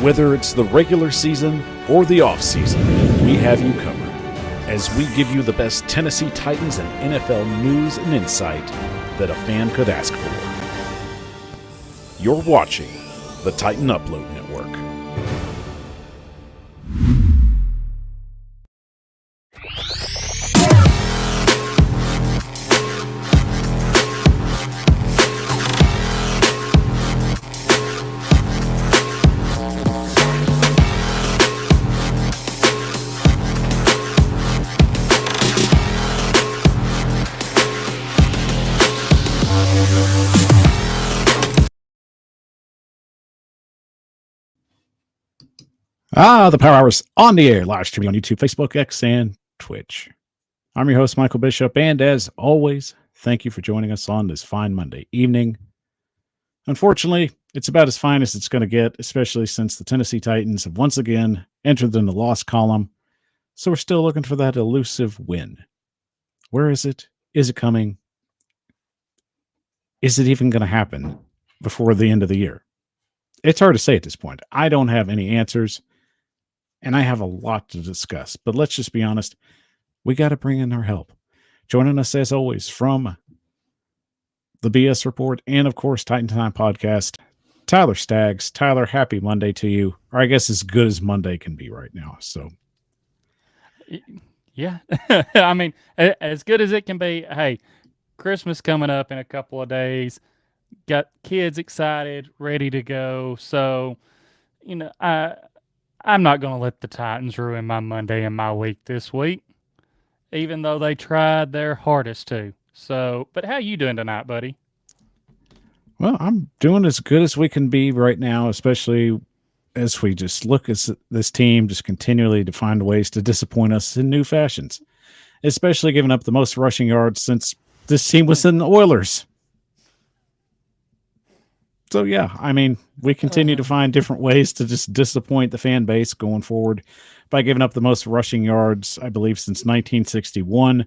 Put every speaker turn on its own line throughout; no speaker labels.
Whether it's the regular season or the off-season, we have you covered as we give you the best Tennessee Titans and NFL news and insight that a fan could ask for. You're watching the Titan Upload Network. The Power Hour's on the air, live streaming on YouTube, Facebook, X, and Twitch. I'm your host, Michael Bishop, and as always, thank you for joining us on this fine Monday evening. Unfortunately, it's about as fine as it's going to get, especially since the Tennessee Titans have once again entered in the loss column, so we're still looking for that elusive win. Where is it? Is it coming? Is it even going to happen before the end of the year? It's hard to say at this point. I don't have any answers. And I have a lot to discuss, but let's just be honest. We got to bring in our help. Joining us as always from the BS Report and of course Titan Time Podcast, Tyler Staggs. Tyler, happy Monday to you. Or I guess as good as Monday can be right now. So,
yeah, I mean, as good as it can be. Hey, Christmas coming up in a couple of days. Got kids excited, ready to go. So, you know, I'm not going to let the Titans ruin my Monday and my week this week, even though they tried their hardest to. So, but how you doing tonight, buddy?
Well, I'm doing as good as we can be right now, especially as we just look at this team just continually to find ways to disappoint us in new fashions, especially giving up the most rushing yards since this team was in the Oilers. So, yeah, I mean, we continue to find different ways to just disappoint the fan base going forward by giving up the most rushing yards, I believe, since 1961.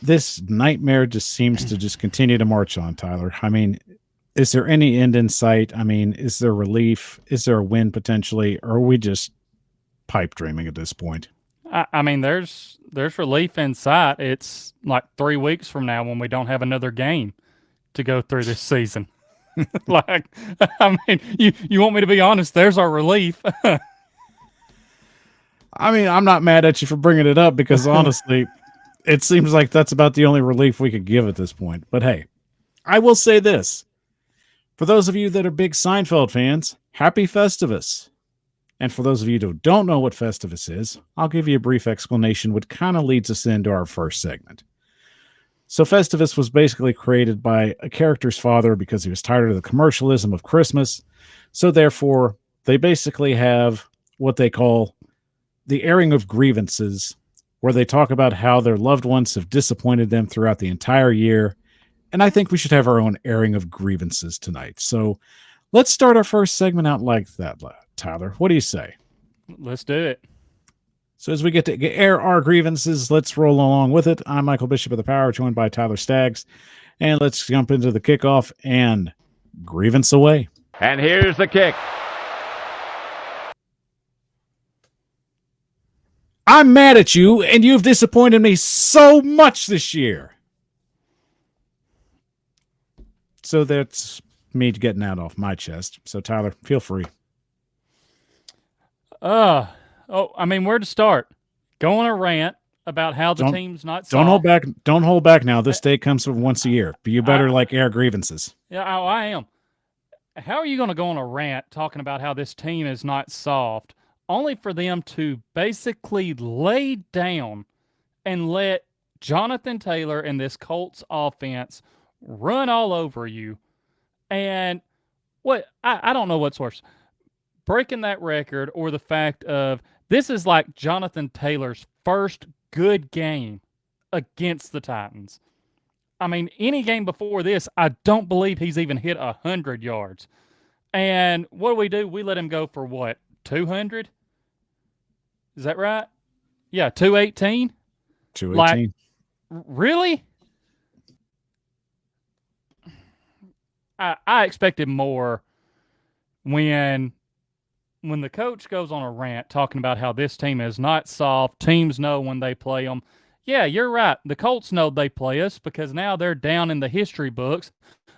This nightmare just seems to just continue to march on, Tyler. I mean, is there any end in sight? I mean, is there relief? Is there a win potentially? Or are we just pipe dreaming at this point?
I mean, there's relief in sight. It's like 3 weeks from now when we don't have another game to go through this season. Like, I mean, you want me to be honest, there's our relief.
I mean, I'm not mad at you for bringing it up because honestly, it seems like that's about the only relief we could give at this point. But hey, I will say this. For those of you that are big Seinfeld fans, happy Festivus. And for those of you who don't know what Festivus is, I'll give you a brief explanation, which kind of leads us into our first segment. So Festivus was basically created by a character's father because he was tired of the commercialism of Christmas. So therefore, they basically have what they call the airing of grievances, where they talk about how their loved ones have disappointed them throughout the entire year. And I think we should have our own airing of grievances tonight. So let's start our first segment out like that, Tyler. What do you say?
Let's do it.
So as we get to air our grievances, let's roll along with it. I'm Michael Bishop of the Power, joined by Tyler Staggs. And let's jump into the kickoff and grievance away.
And here's the kick.
I'm mad at you, and you've disappointed me so much this year. So that's me getting that off my chest. So Tyler, feel free.
I mean, where to start? Go on a rant about how the team's not soft.
Don't hold back now. This day comes once a year. But you better air grievances.
Yeah, I am. How are you going to go on a rant talking about how this team is not soft, only for them to basically lay down and let Jonathan Taylor and this Colts offense run all over you? And I don't know what's worse, breaking that record or the fact of this is like Jonathan Taylor's first good game against the Titans. I mean, any game before this, I don't believe he's even hit 100 yards. And what do? We let him go for what, 200? Is that right? Yeah, 218?
218.
Like, really? I expected more when when the coach goes on a rant talking about how this team is not soft, teams know when they play them. Yeah, you're right. The Colts know they play us because now they're down in the history books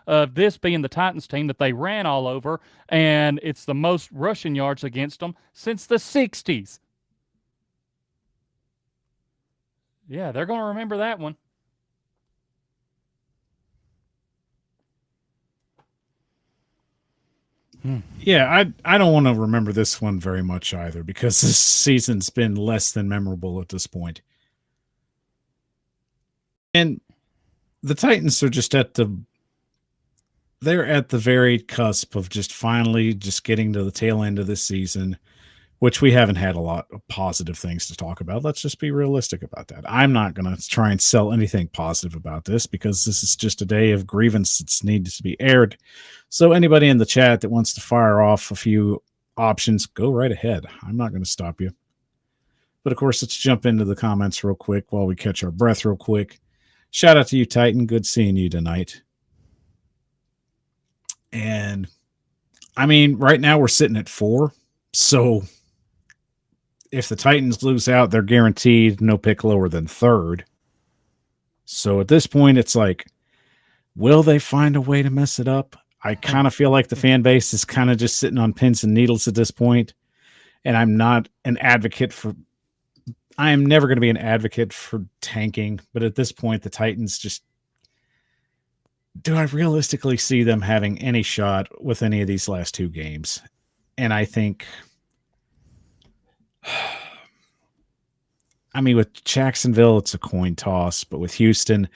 of this being the Titans team that they ran all over, and it's the most rushing yards against them since the 60s. Yeah, they're going to remember that one.
Yeah, I don't want to remember this one very much either because this season's been less than memorable at this point. And the Titans are just they're at the very cusp of just finally just getting to the tail end of this season, which we haven't had a lot of positive things to talk about. Let's just be realistic about that. I'm not going to try and sell anything positive about this because this is just a day of grievance that needs to be aired. So anybody in the chat that wants to fire off a few options, go right ahead. I'm not going to stop you. But of course, let's jump into the comments real quick while we catch our breath real quick. Shout out to you, Titan. Good seeing you tonight. And I mean, right now we're sitting at 4. So if the Titans lose out, they're guaranteed no pick lower than 3rd. So at this point, it's like, will they find a way to mess it up? I kind of feel like the fan base is kind of just sitting on pins and needles at this point. And I'm not an advocate for, I am never going to be an advocate for tanking. But at this point, the Titans just, do I realistically see them having any shot with any of these last 2 games? And I think, I mean, with Jacksonville, it's a coin toss, but with Houston,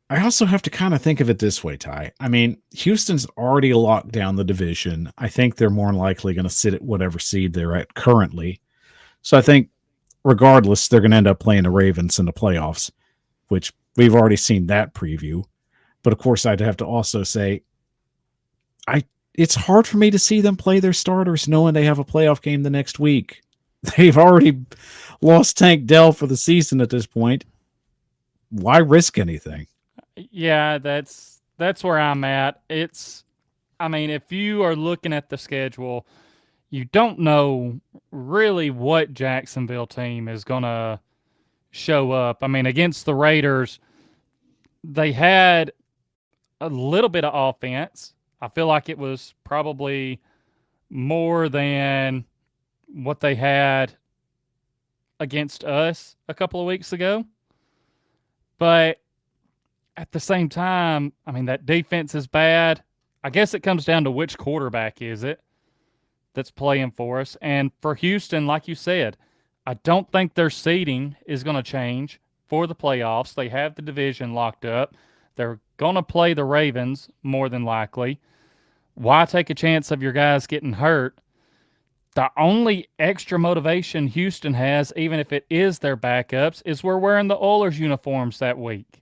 I also have to kind of think of it this way, Ty. I mean, Houston's already locked down the division. I think they're more likely going to sit at whatever seed they're at currently. So I think, regardless, they're going to end up playing the Ravens in the playoffs, which we've already seen that preview. But of course, I'd have to also say, it's hard for me to see them play their starters knowing they have a playoff game the next week. They've already lost Tank Dell for the season at this point. Why risk anything?
Yeah, that's where I'm at. I mean, if you are looking at the schedule, you don't know really what Jacksonville team is going to show up. I mean, against the Raiders, they had a little bit of offense. I feel like it was probably more than what they had against us a couple of weeks ago. But at the same time, I mean, that defense is bad. I guess it comes down to which quarterback is it that's playing for us. And for Houston, like you said, I don't think their seeding is going to change for the playoffs. They have the division locked up. They're going to play the Ravens more than likely. Why take a chance of your guys getting hurt? The only extra motivation Houston has, even if it is their backups, is we're wearing the Oilers uniforms that week.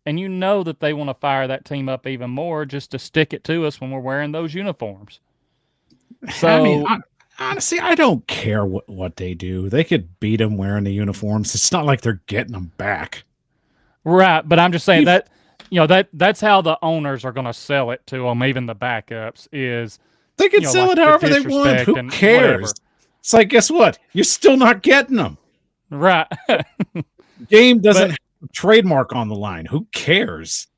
And you know that they want to fire that team up even more just to stick it to us when we're wearing those uniforms. So,
I mean, honestly, I don't care what they do. They could beat them wearing the uniforms. It's not like they're getting them back.
Right, but I'm just saying that, that's how the owners are going to sell it to them, even the backups, is
they can sell it however they want. Who cares? Whatever. It's like, guess what? You're still not getting them.
Right.
Game doesn't have a trademark on the line. Who cares?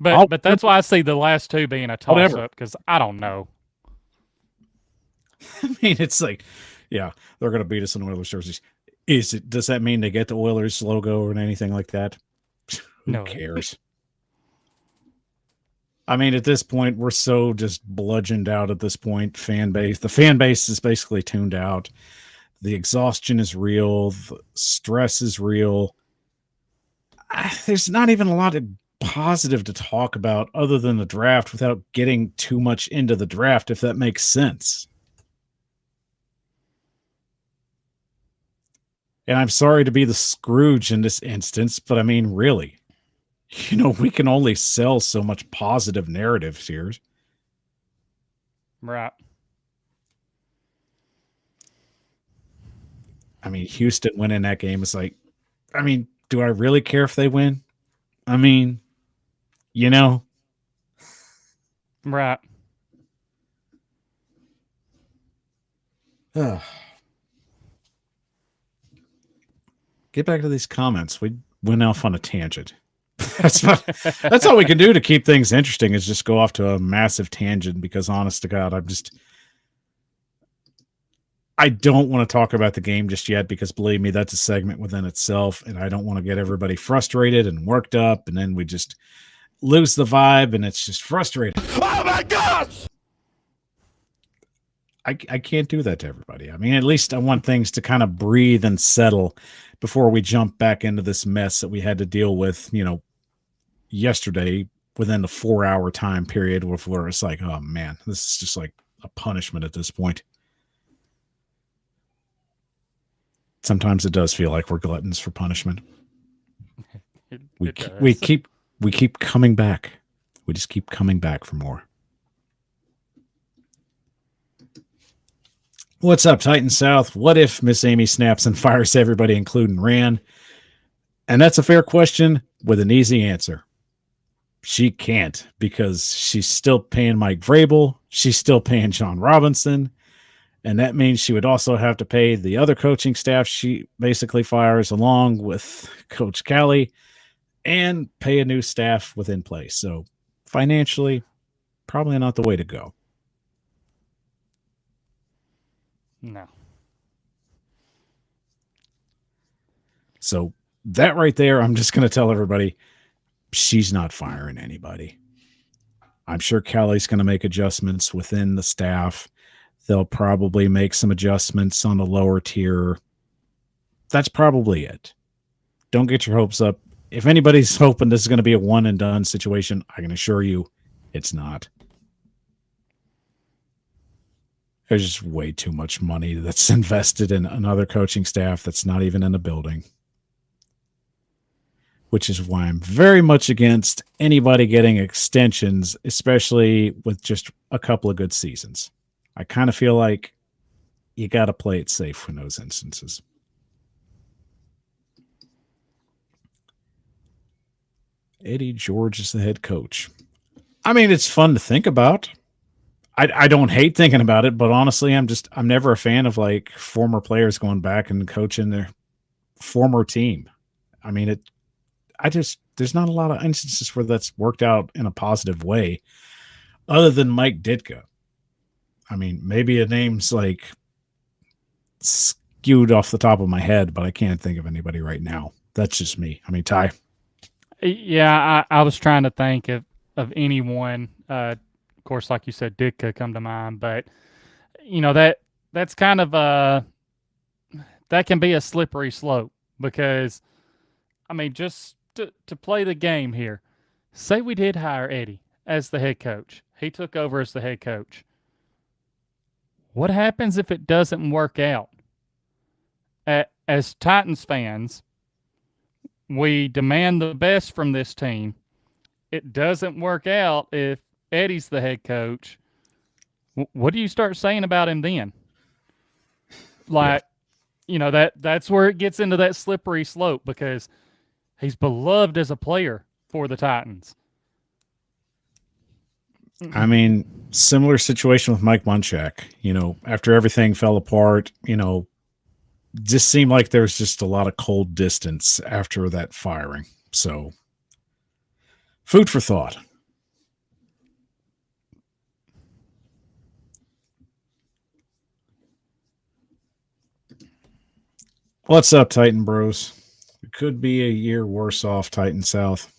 But that's why I see the last 2 being a toss-up, because I don't know.
I mean, it's like, yeah, they're going to beat us in Oilers jerseys. Does that mean they get the Oilers logo or anything like that? Who cares? I mean, at this point, we're so just bludgeoned out at this point. The fan base is basically tuned out. The exhaustion is real. The stress is real. There's not even a lot of positive to talk about other than the draft without getting too much into the draft, if that makes sense. And I'm sorry to be the Scrooge in this instance, but I mean, really, we can only sell so much positive narratives here.
Right.
I mean, Houston winning that game is like, I mean, do I really care if they win? I mean,
Right.
Get back to these comments. We went off on a tangent. That's all we can do to keep things interesting is just go off to a massive tangent because honest to God, I don't want to talk about the game just yet because believe me, that's a segment within itself. And I don't want to get everybody frustrated and worked up. And then we just lose the vibe and it's just frustrating.
Oh my gosh!
I can't do that to everybody. I mean, at least I want things to kind of breathe and settle before we jump back into this mess that we had to deal with, yesterday within the 4-hour time period where it's like, oh man, this is just like a punishment at this point. Sometimes it does feel like we're gluttons for punishment. We keep coming back. We just keep coming back for more. What's up, Titan South? What if Miss Amy snaps and fires everybody, including Rand? And that's a fair question with an easy answer. She can't because she's still paying Mike Vrabel. She's still paying John Robinson. And that means she would also have to pay the other coaching staff she basically fires along with Coach Callie and pay a new staff within place. So financially, probably not the way to go.
No.
So that right there, I'm just going to tell everybody, she's not firing anybody. I'm sure Callie's going to make adjustments within the staff. They'll probably make some adjustments on the lower tier. That's probably it. Don't get your hopes up. If anybody's hoping this is going to be a one and done situation, I can assure you it's not. There's just way too much money that's invested in another coaching staff that's not even in the building. Which is why I'm very much against anybody getting extensions, especially with just a couple of good seasons. I kind of feel like you got to play it safe in those instances. Eddie George is the head coach. I mean, it's fun to think about. I don't hate thinking about it, but honestly, I'm never a fan of like former players going back and coaching their former team. I mean, there's not a lot of instances where that's worked out in a positive way other than Mike Ditka. I mean, maybe a name's like skewed off the top of my head, but I can't think of anybody right now. That's just me. I mean, Ty.
Yeah, I was trying to think of anyone. Of course, like you said, Ditka come to mind, but that's kind of that can be a slippery slope because, I mean, just to play the game here, say we did hire Eddie as the head coach. He took over as the head coach. What happens if it doesn't work out? As Titans fans, we demand the best from this team. It doesn't work out if Eddie's the head coach. What do you start saying about him then? Like, that's where it gets into that slippery slope because he's beloved as a player for the Titans.
I mean, similar situation with Mike Munchak. After everything fell apart, just seemed like there was just a lot of cold distance after that firing. So, food for thought. What's up, Titan Bros? It could be a year worse off, Titan South.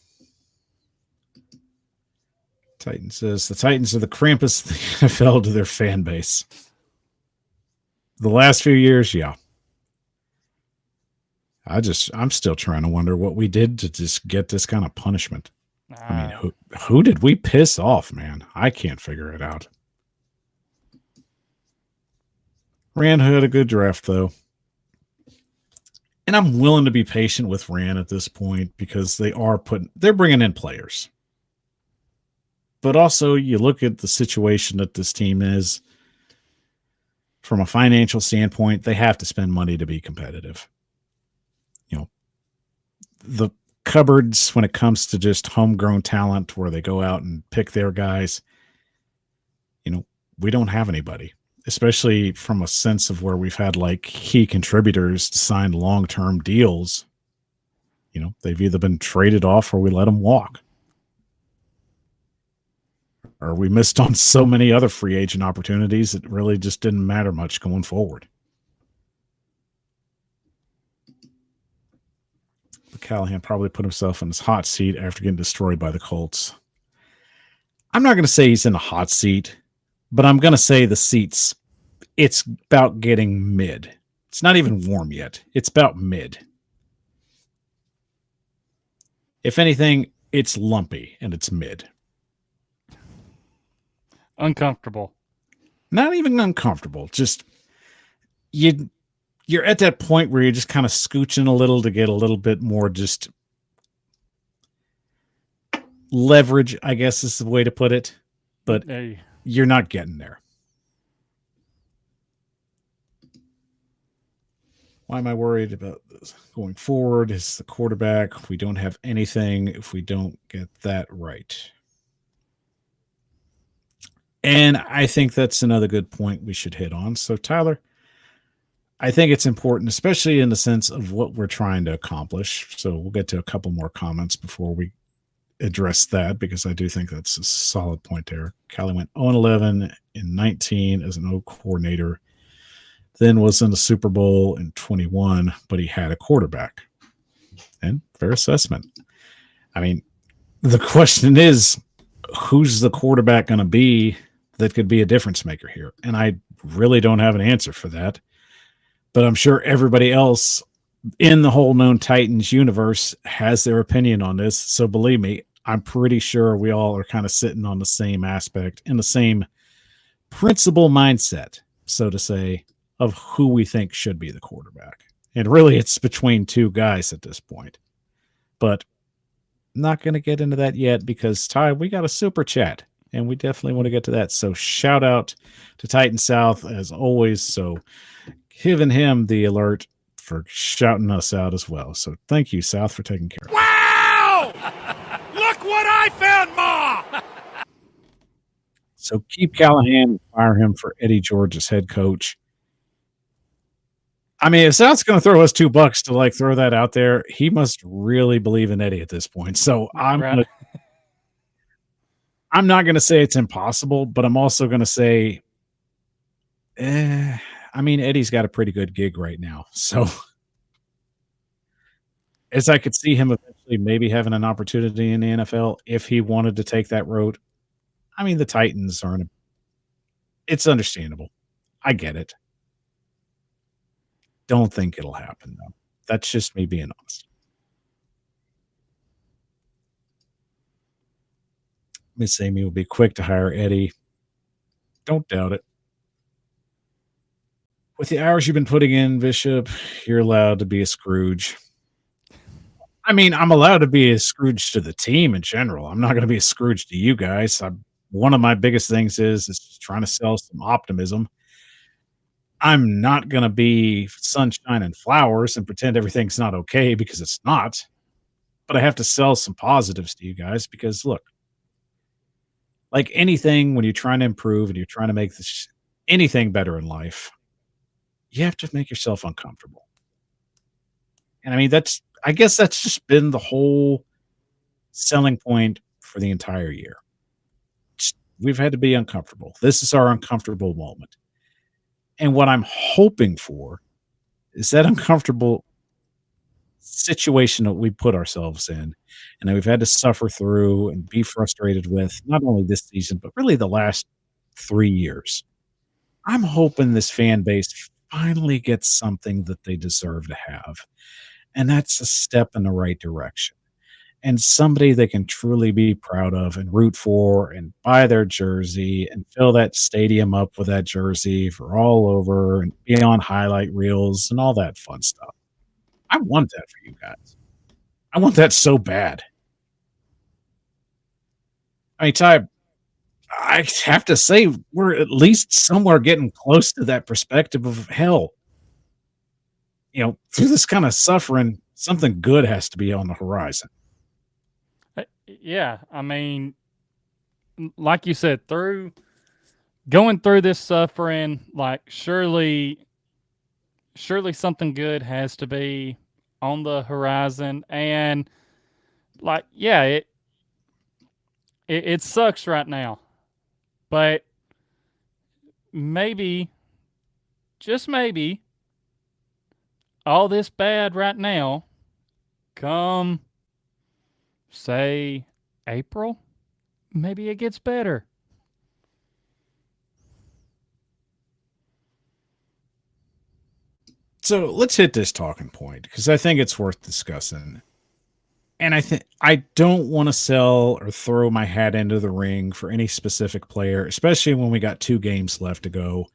Titan says the Titans are the Krampus of the NFL to their fan base. The last few years, yeah. I'm still trying to wonder what we did to just get this kind of punishment. I mean, who did we piss off, man? I can't figure it out. Rand had a good draft, though. And I'm willing to be patient with Rand at this point because they're bringing in players. But also, you look at the situation that this team is from a financial standpoint, they have to spend money to be competitive. The cupboards, when it comes to just homegrown talent where they go out and pick their guys, we don't have anybody. especially from a sense of where we've had like key contributors to sign long-term deals. They've either been traded off or we let them walk. Or we missed on so many other free agent opportunities it really just didn't matter much going forward. Callahan probably put himself in his hot seat after getting destroyed by the Colts. I'm not going to say he's in a hot seat, but I'm going to say it's about getting mid. It's not even warm yet. It's about mid. If anything, it's lumpy and it's mid.
Uncomfortable.
Not even uncomfortable. Just you're at that point where you're just kind of scooching a little to get a little bit more just leverage, I guess is the way to put it. But you're not getting there. Why am I worried about this going forward? Is the quarterback. We don't have anything if we don't get that right. And I think that's another good point we should hit on. So, Tyler, I think it's important, especially in the sense of what we're trying to accomplish. So we'll get to a couple more comments before we address that, because I do think that's a solid point there. Callie went 0-11 in 19 as an O coordinator, then was in the Super Bowl in 21, but he had a quarterback. And fair assessment. I mean, the question is, who's the quarterback going to be that could be a difference maker here? And I really don't have an answer for that. But I'm sure everybody else in the whole known Titans universe has their opinion on this. So believe me, I'm pretty sure we all are kind of sitting on the same aspect and the same principal mindset, so to say, of who we think should be the quarterback. And really, it's between two guys at this point. But not going to get into that yet because, Ty, we got a super chat, and we definitely want to get to that. So shout out to Titan South, as always. So giving him the alert for shouting us out as well. So thank you, South, for taking care of it.
Wow! Look what I found, Ma!
So keep Callahan and fire him for Eddie George as head coach. I mean, if South's going to throw us $2 to like throw that out there, he must really believe in Eddie at this point. So I'm not going to say it's impossible, but I'm also going to say, I mean, Eddie's got a pretty good gig right now. So as I could see him eventually maybe having an opportunity in the NFL if he wanted to take that road. I mean, the Titans aren't. It's understandable. I get it. Don't think it'll happen, though. That's just me being honest. Miss Amy will be quick to hire Eddie. Don't doubt it. With the hours you've been putting in, Bishop, you're allowed to be a Scrooge. I mean, I'm allowed to be a Scrooge to the team in general. I'm not going to be a Scrooge to you guys. One of my biggest things is just trying to sell some optimism. I'm not going to be sunshine and flowers and pretend everything's not okay because it's not. But I have to sell some positives to you guys because, look, like anything, when you're trying to improve and you're trying to make anything better in life, you have to make yourself uncomfortable. And I mean, I guess that's just been the whole selling point for the entire year. We've had to be uncomfortable. This is our uncomfortable moment. And what I'm hoping for is that uncomfortable situation that we put ourselves in and that we've had to suffer through and be frustrated with, not only this season, but really the last 3 years. I'm hoping this fan base finally gets something that they deserve to have. And that's a step in the right direction. And somebody they can truly be proud of and root for and buy their jersey and fill that stadium up with that jersey for all over and be on highlight reels and all that fun stuff. I want that for you guys. I want that so bad. I mean, Ty, I have to say we're at least somewhere getting close to that perspective of hell. Through this kind of suffering, something good has to be on the horizon.
Yeah, I mean, like you said, through going through this suffering, like surely something good has to be on the horizon. And like, yeah, it sucks right now, but maybe, just maybe, all this bad right now, come say April, maybe it gets better.
So let's hit this talking point because I think it's worth discussing. And I don't want to sell or throw my hat into the ring for any specific player, especially when we got 2 games left to go.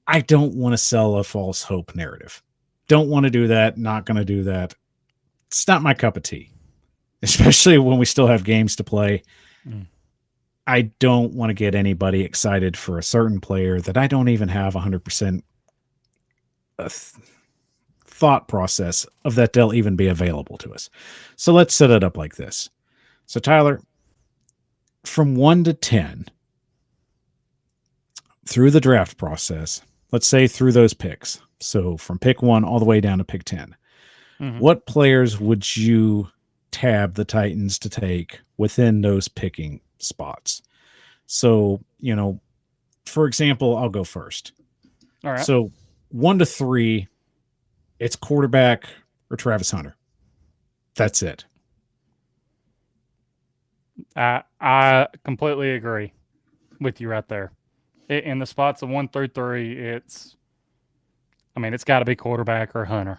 I don't want to sell a false hope narrative. Don't want to do that. Not going to do that. It's not my cup of tea, especially when we still have games to play. I don't want to get anybody excited for a certain player that I don't even have 100% thought process of that they'll even be available to us. So let's set it up like this. So Tyler, from 1 to 10 through the draft process, let's say through those picks. So from pick 1 all the way down to pick 10. What players would you tab the Titans to take within those picking spots? So, for example, I'll go first.
All right.
So 1 to 3, it's quarterback or Travis Hunter. That's it.
I completely agree with you right there. In the spots of 1 through 3, it's got to be quarterback or Hunter.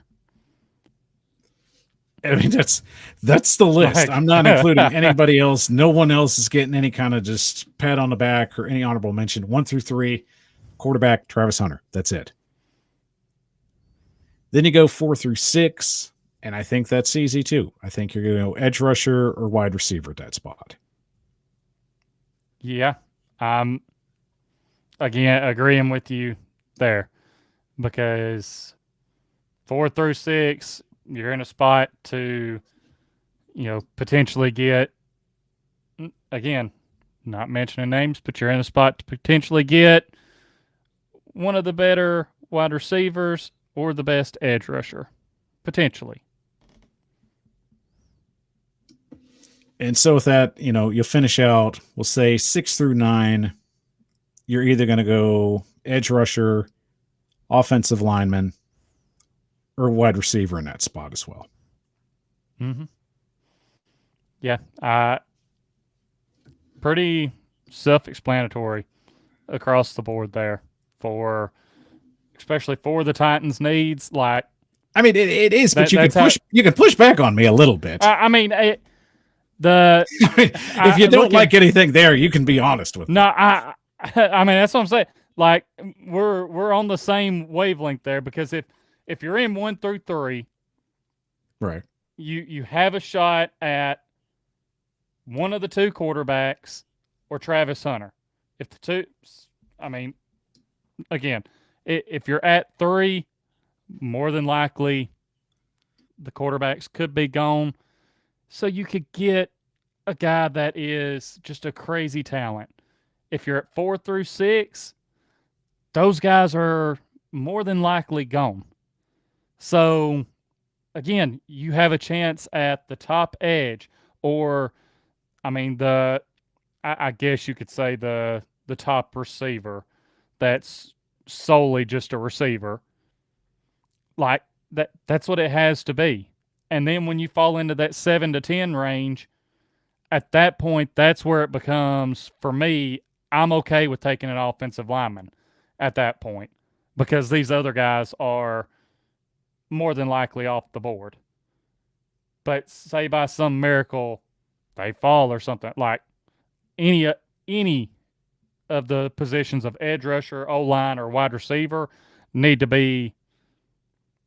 I mean, that's the list. I'm not including anybody else. No one else is getting any kind of just pat on the back or any honorable mention. 1 through 3, quarterback, Travis Hunter. That's it. Then you go 4 through 6, and I think that's easy too. I think you're going to go edge rusher or wide receiver at that spot.
Yeah. Again, agreeing with you there, because 4 through 6, you're in a spot to, potentially get, again, not mentioning names, but you're in a spot to potentially get one of the better wide receivers or the best edge rusher, potentially.
And so with that, you'll finish out, we'll say 6 through 9, you're either going to go edge rusher, offensive lineman, or wide receiver in that spot as well.
Yeah. Pretty self-explanatory across the board there, especially for the Titans' needs. Like,
I mean, it is, but you can push back on me a little bit.
If
you don't like anything there, you can be honest with me.
No, that's what I'm saying. Like, we're on the same wavelength there, because if you're in 1 through 3,
right,
you have a shot at one of the 2 quarterbacks or Travis Hunter. If the two, again, if you're at 3, more than likely the quarterbacks could be gone. So you could get a guy that is just a crazy talent. If you're at 4 through 6, those guys are more than likely gone. So, again, you have a chance at the top edge, or, I guess you could say the top receiver that's solely just a receiver. Like, that's what it has to be. And then when you fall into that 7 to 10 range, at that point, that's where it becomes, for me, I'm okay with taking an offensive lineman at that point, because these other guys are more than likely off the board. But say by some miracle they fall or something, like any of the positions of edge rusher, O-line, or wide receiver need to be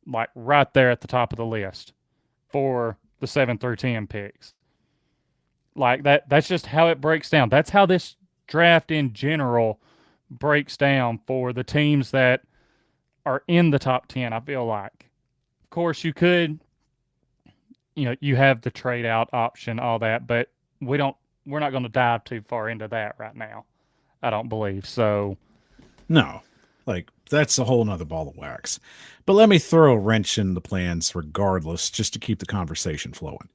like right there at the top of the list for the 7 through 10 picks. Like that's just how it breaks down. That's how this draft in general breaks down for the teams that are in the top 10, I feel like. Of course, you could, you have the trade out option, all that, but we're not going to dive too far into that right now. I don't believe. So,
No, like that's a whole nother ball of wax. But let me throw a wrench in the plans regardless, just to keep the conversation flowing.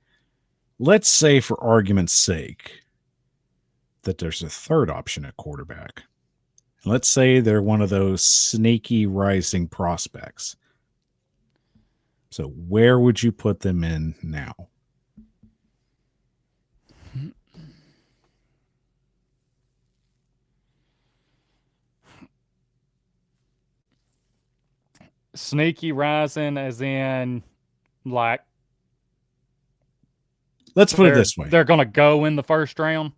Let's say, for argument's sake, that there's a third option at quarterback. Let's say they're one of those sneaky rising prospects. So where would you put them in now?
sneaky rising, as in, like,
Let's put it this way.
they're going to go in the first round.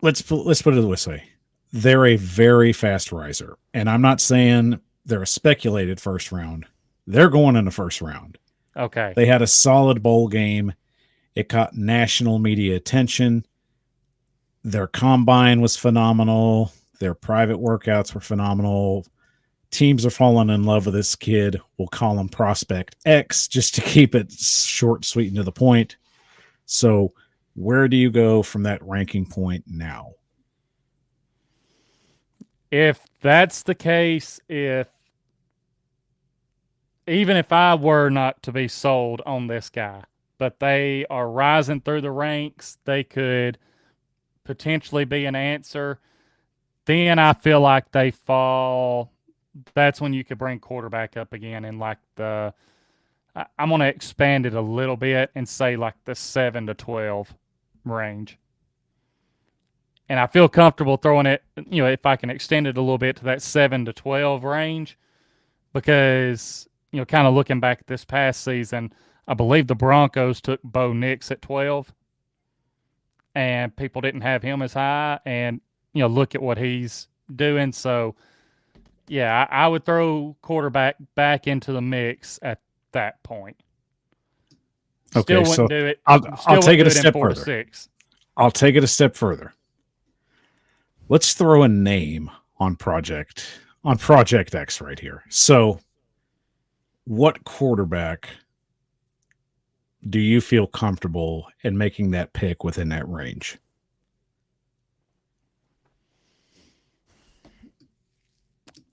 Let's put it this way. They're a very fast riser, and I'm not saying they're a speculated first round. They're going in the first round.
Okay.
They had a solid bowl game. It caught national media attention. Their combine was phenomenal. Their private workouts were phenomenal. Teams are falling in love with this kid. We'll call him Prospect X just to keep it short, sweet, and to the point. So where do you go from that ranking point now?
If that's the case, even if I were not to be sold on this guy, but they are rising through the ranks, they could potentially be an answer, then I feel like they fall. That's when you could bring quarterback up again in like I'm going to expand it a little bit and say like the 7 to 12 range. And I feel comfortable throwing it, if I can extend it a little bit to that 7 to 12 range, because, kind of looking back at this past season, I believe the Broncos took Bo Nix at 12 and people didn't have him as high, and, look at what he's doing. So yeah, I would throw quarterback back into the mix at that point.
Okay,
Still
so
wouldn't do it.
I'll take it a step
4 to
further.
6.
I'll take it a step further. Let's throw a name on Project X right here. So what quarterback do you feel comfortable in making that pick within that range?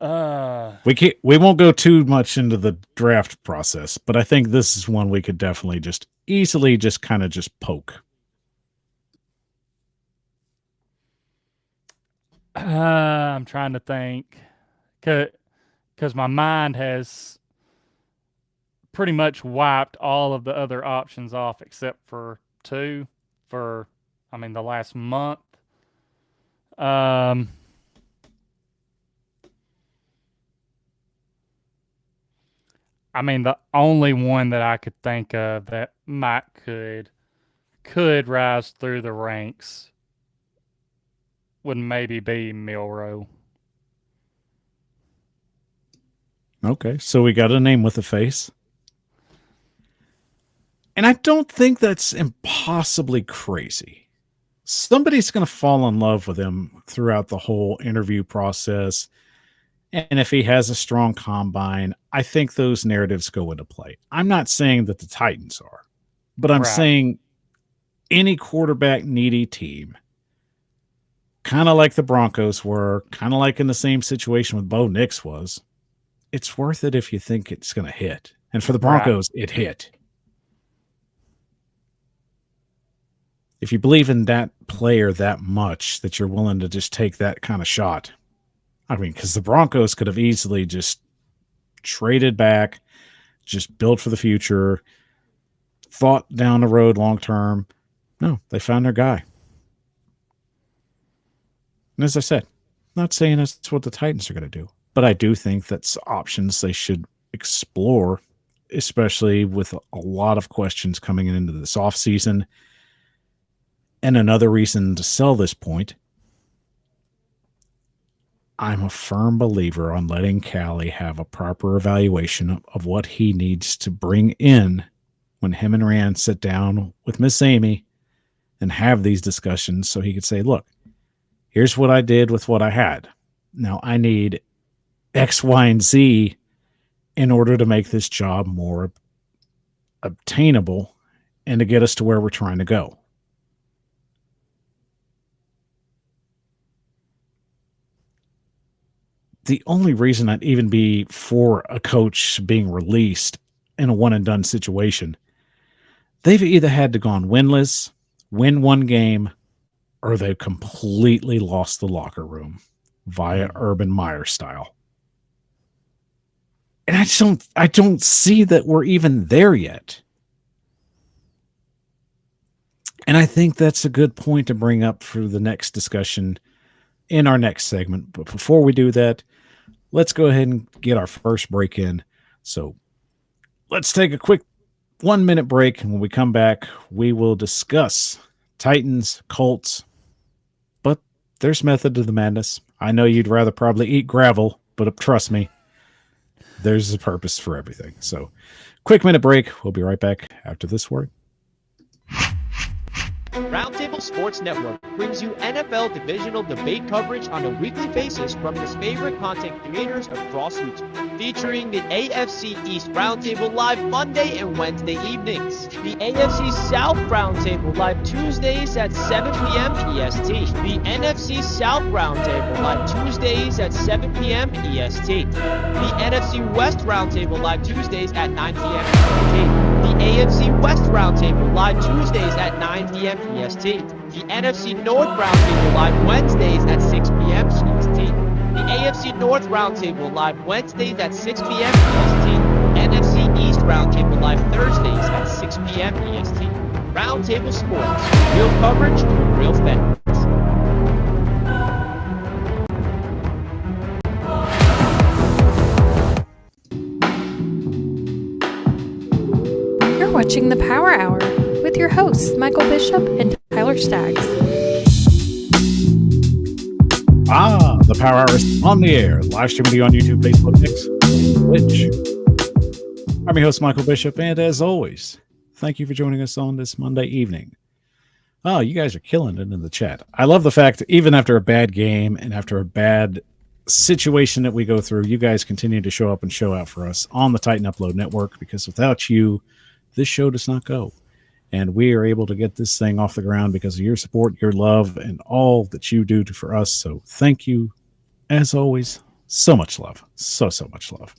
We won't go too much into the draft process, but I think this is one we could definitely just easily just kind of just poke.
I'm trying to think, because my mind has pretty much wiped all of the other options off except for 2 for, the last month. The only one that I could think of that could rise through the ranks would maybe be Milroe.
Okay, so we got a name with a face. And I don't think that's impossibly crazy. Somebody's going to fall in love with him throughout the whole interview process. And if he has a strong combine, I think those narratives go into play. I'm not saying that the Titans are, but I'm saying any quarterback needy team, kind of like the Broncos were, kind of like in the same situation with Bo Nix was, it's worth it if you think it's going to hit. And for the Broncos, it hit. If you believe in that player that much that you're willing to just take that kind of shot, because the Broncos could have easily just traded back, just built for the future, thought down the road long term. No, they found their guy. And as I said, I'm not saying that's what the Titans are going to do, but I do think that's options they should explore, especially with a lot of questions coming into this offseason. And another reason to sell this point, I'm a firm believer on letting Callie have a proper evaluation of what he needs to bring in when him and Rand sit down with Miss Amy and have these discussions, so he could say, look, here's what I did with what I had. Now I need X, Y, and Z in order to make this job more obtainable and to get us to where we're trying to go. the only reason I'd even be for a coach being released in a one-and-done situation, they've either had to gone winless, win one game, or they've completely lost the locker room via Urban Meyer style. And I don't see that we're even there yet. And I think that's a good point to bring up for the next discussion in our next segment. But before we do that, let's go ahead and get our first break in. So let's take a quick 1-minute break. And when we come back, we will discuss Titans, Colts. But there's method to the madness. I know you'd rather probably eat gravel, but trust me, there's a purpose for everything. So quick minute break. We'll be right back after this word.
Roundtable Sports Network brings you NFL divisional debate coverage on a weekly basis from his favorite content creators across YouTube, featuring the AFC East Roundtable live Monday and Wednesday evenings, the AFC South Roundtable live Tuesdays at 7 p.m. EST, the NFC South Roundtable live Tuesdays at 7 p.m. EST, the NFC West Roundtable live Tuesdays at 9 p.m. EST, the AFC West Roundtable live Tuesdays at 9 p.m. EST. The NFC North Roundtable live Wednesdays at 6 p.m. EST. The AFC North Roundtable live Wednesdays at 6 p.m. EST. NFC East Roundtable live Thursdays at 6 p.m. EST. Roundtable Sports. Real coverage, real fans.
You're watching The Power Hour with your hosts, Michael Bishop and Tyler Staggs.
The Power Hour is on the air. Live streaming to you on YouTube, Facebook, X, Twitch. I'm your host, Michael Bishop, and as always, thank you for joining us on this Monday evening. Oh, you guys are killing it in the chat. I love the fact that even after a bad game and after a bad situation that we go through, you guys continue to show up and show out for us on the Titan Upload Network, because without you, this show does not go. And we are able to get this thing off the ground because of your support, your love, and all that you do for us. So thank you, as always. So much love. So much love.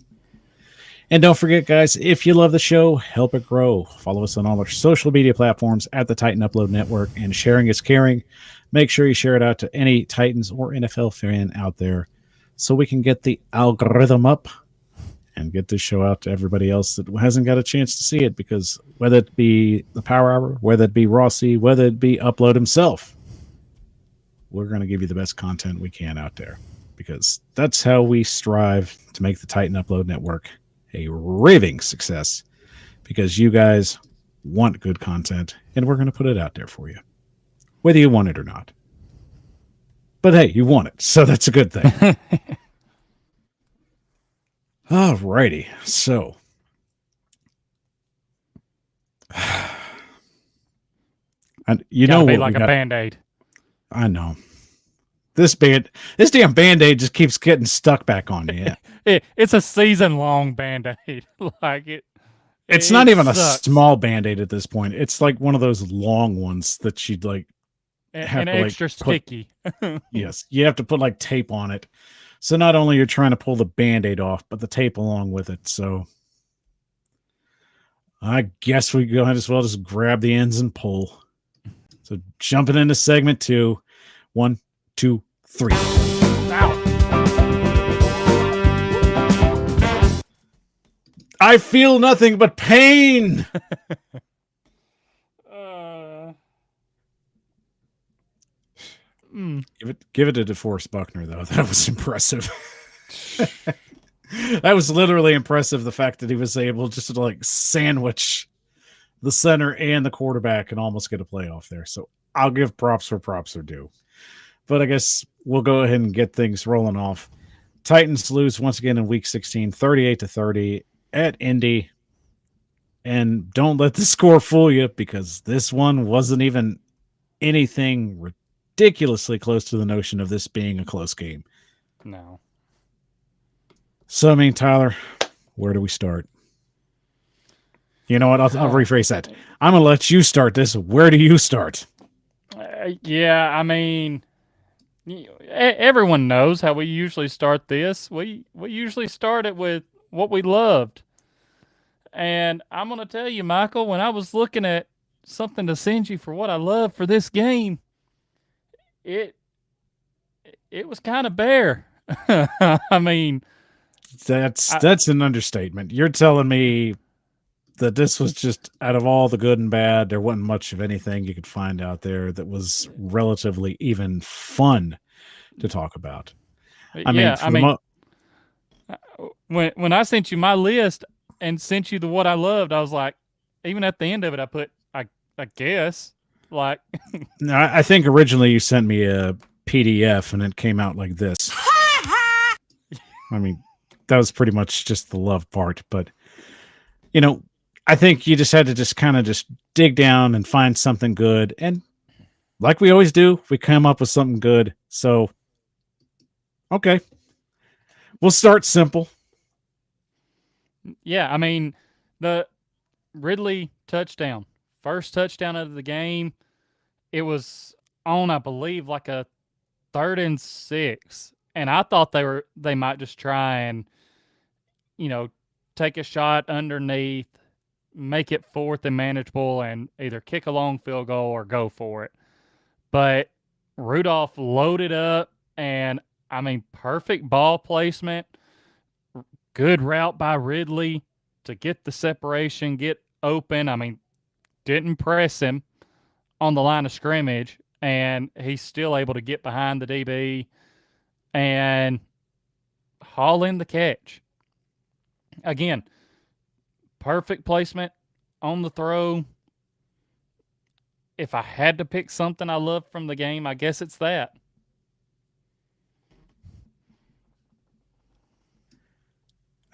And don't forget, guys, if you love the show, help it grow. Follow us on all our social media platforms at the Titan Upload Network. And sharing is caring. Make sure you share it out to any Titans or NFL fan out there so we can get the algorithm up and get this show out to everybody else that hasn't got a chance to see it, because whether it be the Power Hour, whether it be Rossi, whether it be Upload himself, we're going to give you the best content we can out there, because that's how we strive to make the Titan Upload Network a raving success, because you guys want good content, and we're going to put it out there for you, whether you want it or not. But hey, you want it, so that's a good thing. Alrighty, so and you know
Gotta be
what,
like a Band-Aid.
I know this damn Band-Aid just keeps getting stuck back on me. Yeah.
It's a season-long Band-Aid.
It's not even
sucks.
a small Band-Aid at this point. It's like one of those long ones that you'd like have
and
to, like,
extra sticky.
Yes, you have to put like tape on it. So not only you're trying to pull the Band-Aid off, but the tape along with it. So I guess we go ahead as well, just grab the ends and pull. So jumping into segment 2. 1, 2, 3.
Ow.
I feel nothing but pain. Give it to DeForest Buckner, though. That was impressive. That was literally impressive, the fact that he was able just to like sandwich the center and the quarterback and almost get a playoff there. So I'll give props where props are due. But I guess we'll go ahead and get things rolling off. Titans lose once again in Week 16, 38-30 at Indy. And don't let the score fool you, because this one wasn't even anything ridiculously close to the notion of this being a close game.
No.
So, I mean, Tyler, where do we start? You know what? I'll rephrase that. I'm going to let you start this. Where do you start?
Yeah, I mean, Everyone knows how we usually start this. We usually start it with what we loved. And I'm going to tell you, Michael, when I was looking at something to send you for what I love for this game, it was kind of bare. I mean,
that's an understatement. You're telling me that this was just, out of all the good and bad, there wasn't much of anything you could find out there that was relatively even fun to talk about.
When I sent you my list and sent you the what I loved, I was like, even at the end of it, I put, I guess, like.
I think originally you sent me a PDF and it came out like this. I mean, that was pretty much just the love part, but I think you just had to just kind of just dig down and find something good. And like we always do, we come up with something good. So, okay. We'll start simple.
Yeah, I mean, the Ridley touchdown, first touchdown of the game, it was on, I believe, like a 3rd and 6. And I thought they might just try and, take a shot underneath, make it 4th and manageable, and either kick a long field goal or go for it. But Rudolph loaded up, and I mean, perfect ball placement, good route by Ridley to get the separation, get open. I mean, didn't press him on the line of scrimmage, and he's still able to get behind the DB and haul in the catch. Again, perfect placement on the throw. If I had to pick something I loved from the game, I guess it's that.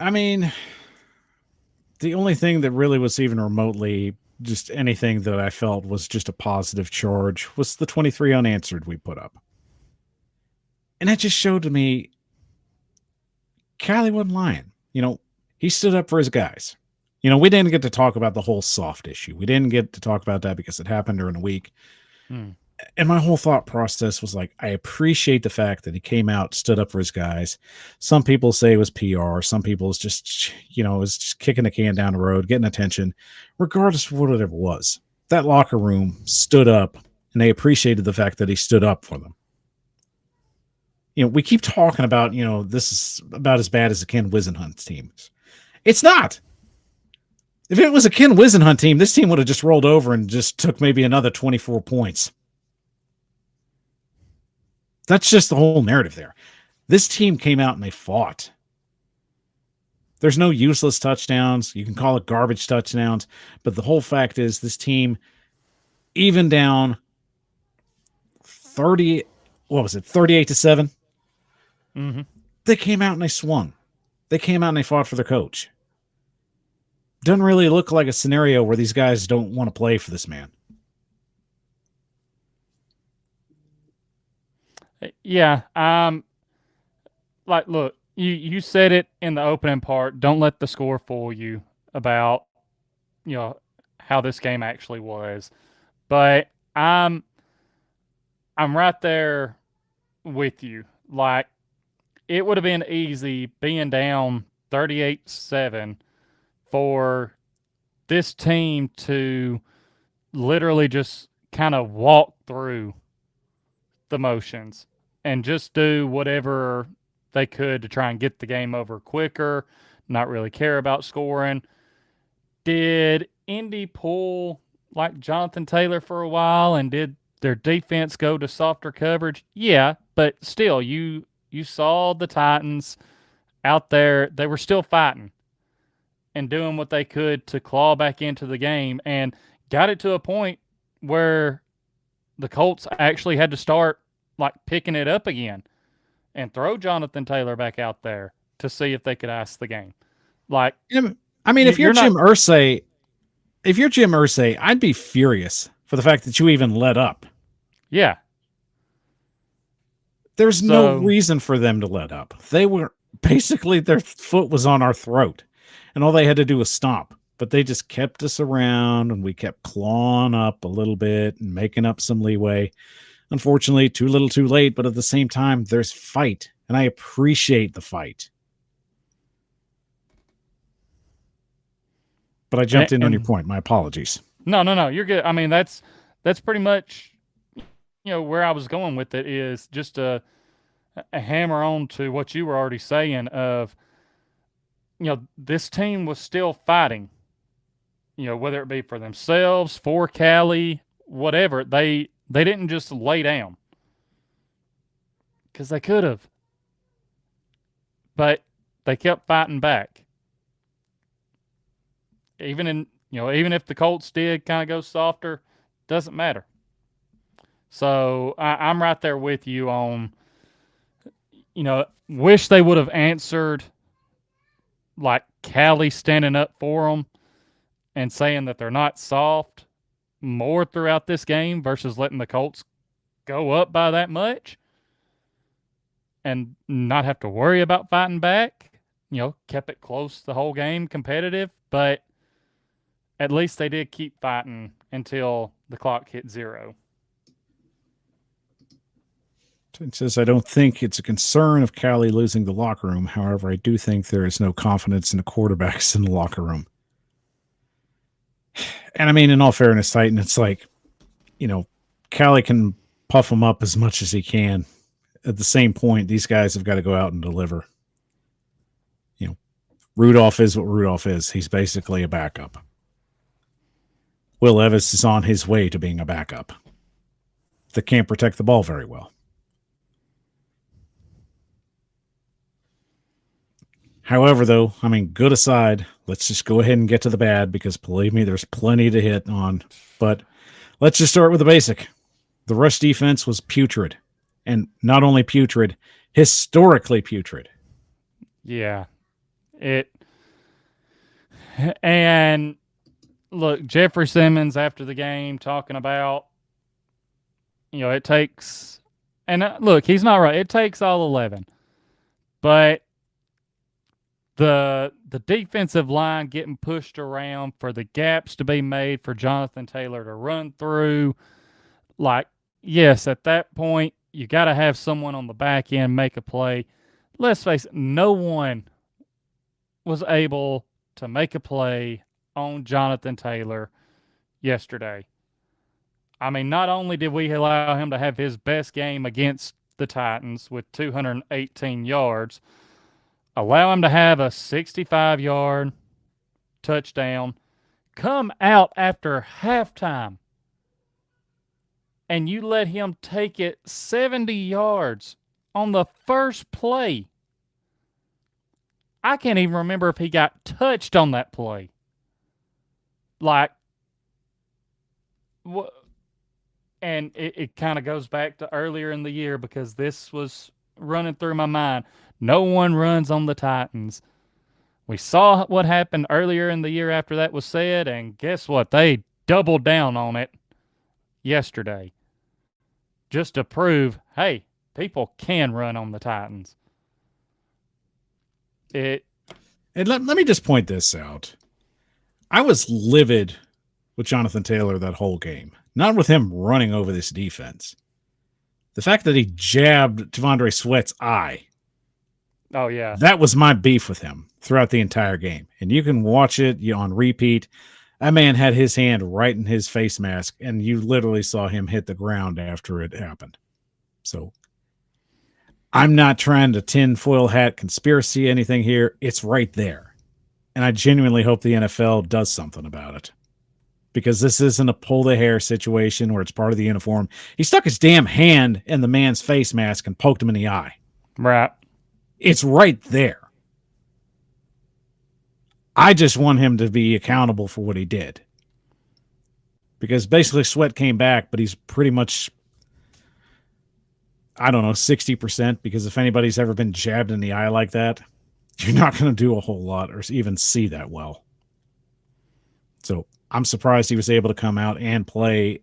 I mean, the only thing that really was even remotely just anything that I felt was just a positive charge was the 23 unanswered we put up. And that just showed to me Callie wasn't lying. He stood up for his guys. We didn't get to talk about the whole soft issue. We didn't get to talk about that because it happened during a week. And my whole thought process was like, I appreciate the fact that he came out, stood up for his guys. Some people say it was PR. Some people it's just, it's just kicking the can down the road, getting attention. Regardless of what it was, that locker room stood up, and they appreciated the fact that he stood up for them. We keep talking about, this is about as bad as the Ken Wisenhunt team. It's not. If it was a Ken Wisenhunt team, this team would have just rolled over and just took maybe another 24 points. That's just the whole narrative there. This team came out and they fought. There's no useless touchdowns. You can call it garbage touchdowns, but the whole fact is this team, even down 38-7, they came out and they swung. They came out and they fought for their coach. Doesn't really look like a scenario where these guys don't want to play for this man.
Yeah. Look, you said it in the opening part. Don't let the score fool you about, how this game actually was. But I'm right there with you. Like, it would have been easy being down 38-7 for this team to literally just kind of walk through the motions and just do whatever they could to try and get the game over quicker, not really care about scoring. Did Indy pull like Jonathan Taylor for a while, and did their defense go to softer coverage? Yeah, but still, you saw the Titans out there. They were still fighting and doing what they could to claw back into the game, and got it to a point where the Colts actually had to start like picking it up again and throw Jonathan Taylor back out there to see if they could ice the game. Like,
I mean, if you're Jim Irsay, I'd be furious for the fact that you even let up.
Yeah.
There's no reason for them to let up. They were basically, their foot was on our throat, and all they had to do was stop. But they just kept us around, and we kept clawing up a little bit and making up some leeway Unfortunately, too little too late, but at the same time, there's fight, and I appreciate the fight. But I jumped in on your point. My apologies.
No, you're good. I mean, that's pretty much, where I was going with it, is just a hammer on to what you were already saying of, this team was still fighting, whether it be for themselves, for Cali, whatever. They didn't just lay down, because they could have, but they kept fighting back. Even if the Colts did kind of go softer, doesn't matter. So I'm right there with you on, wish they would have answered like Cali standing up for them and saying that they're not soft more throughout this game versus letting the Colts go up by that much and not have to worry about fighting back. Kept it close the whole game, competitive, but at least they did keep fighting until the clock hit 0.
It says, I don't think it's a concern of Cali losing the locker room. However, I do think there is no confidence in the quarterbacks in the locker room. And I mean, in all fairness, Titan, it's like, Cali can puff them up as much as he can. At the same point, these guys have got to go out and deliver. Rudolph is what Rudolph is. He's basically a backup. Will Levis is on his way to being a backup that can't protect the ball very well. However, though, I mean, good aside, let's just go ahead and get to the bad, because believe me, there's plenty to hit on. But let's just start with the basic. The rush defense was putrid. And not only putrid, historically putrid.
Yeah. And look, Jeffrey Simmons after the game talking about, it takes, and look, he's not right. It takes all 11. But the defensive line getting pushed around, for the gaps to be made for Jonathan Taylor to run through, like, yes, at that point, you got to have someone on the back end make a play. Let's face it, no one was able to make a play on Jonathan Taylor yesterday. I mean, not only did we allow him to have his best game against the Titans with 218 yards, allow him to have a 65-yard touchdown, come out after halftime, and you let him take it 70 yards on the first play. I can't even remember if he got touched on that play. Like, what? And it kind of goes back to earlier in the year, because this was running through my mind. No one runs on the Titans. We saw what happened earlier in the year after that was said, and guess what? They doubled down on it yesterday, just to prove, hey, people can run on the Titans.
And let me just point this out. I was livid with Jonathan Taylor that whole game. Not with him running over this defense. The fact that he jabbed T'Vondre Sweat's eye.
Oh, yeah.
That was my beef with him throughout the entire game. And you can watch it on repeat. That man had his hand right in his face mask, and you literally saw him hit the ground after it happened. So I'm not trying to tinfoil hat conspiracy anything here. It's right there. And I genuinely hope the NFL does something about it. Because this isn't a pull the hair situation where it's part of the uniform. He stuck his damn hand in the man's face mask and poked him in the eye.
Right.
It's right there. I just want him to be accountable for what he did. Because basically Sweat came back, but he's pretty much, 60%, because if anybody's ever been jabbed in the eye like that, you're not going to do a whole lot or even see that well. So I'm surprised he was able to come out and play,